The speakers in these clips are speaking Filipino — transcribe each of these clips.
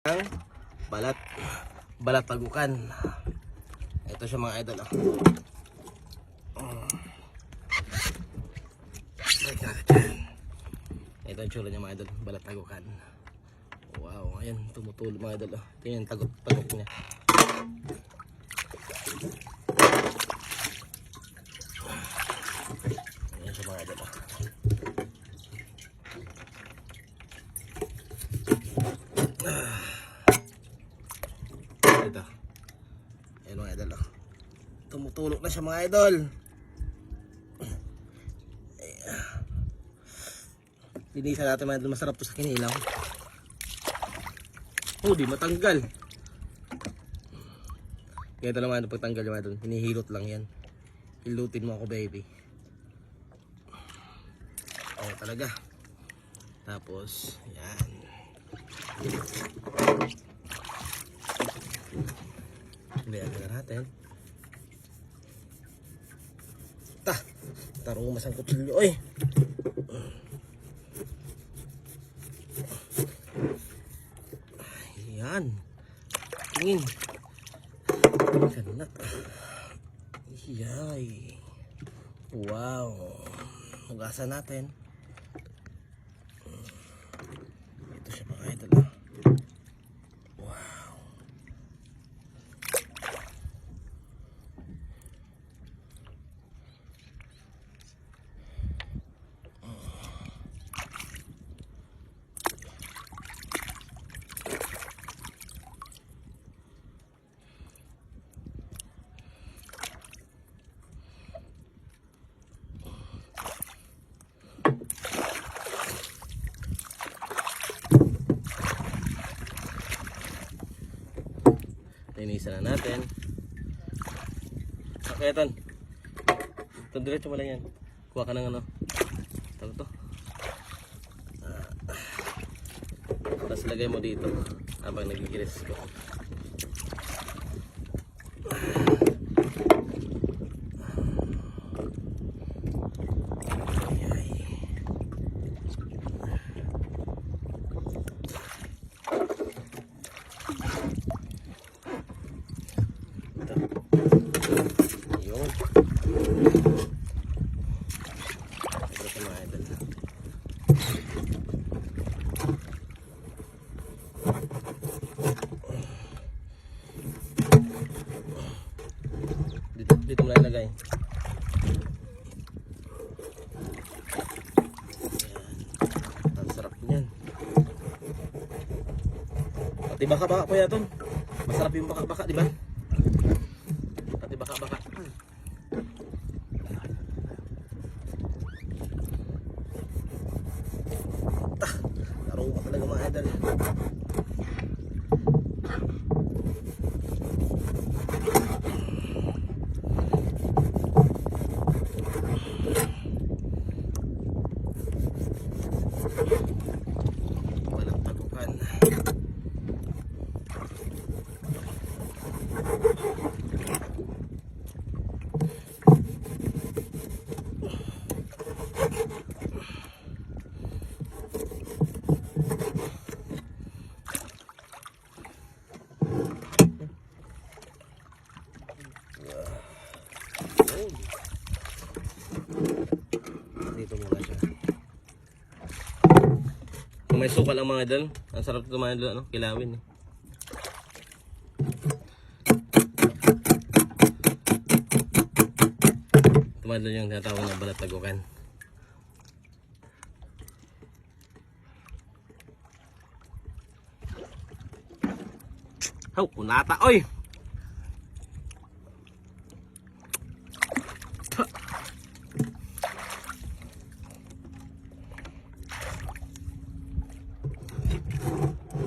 ng balat tagukan. Ito siya mga idol. Ito ang tsura niya mga idol, balat tagukan. Wow, ayan, tumutulo mga idol. Ito yung tagok niya. Ayan siya mga idol. Ito. Ayan mga idol. Tumutulog na siya mga idol. Linisan natin mga idol. Masarap to sa kinilaw. Oh, di matanggal. Ganito naman ito pagtanggal mga idol. Hinihilot lang yan. Hilutin mo ako baby. Oh talaga. Tapos yan. Lihat na natin. Tarong masang kutsilyo. Oy. Ayan. Tingin. Sana. Yay. Wow. Hugasan natin. Ito siya mga idol. Wow. Linisan na natin. Okay, Ton. Ito, diretso mo lang yan. Kuha ka ng ano. Ito to. Tapos lagay mo dito habang nagigiris ko. Dito mo lang ilagay. Ayan. Ang sarap niyan. Pati baka-baka po yaton. Masarap yung baka-baka, di ba? Pati baka-baka. Naruma talaga mga idol. Walang tagukan. Dito muna siya. Kung may sukal ang mga idol, ang sarap ito mga idol, ano? Kilawin. Ito mga idol yung tinatawag na balat tagukan. Haw, kunata, oy!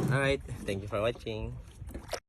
Alright, thank you for watching.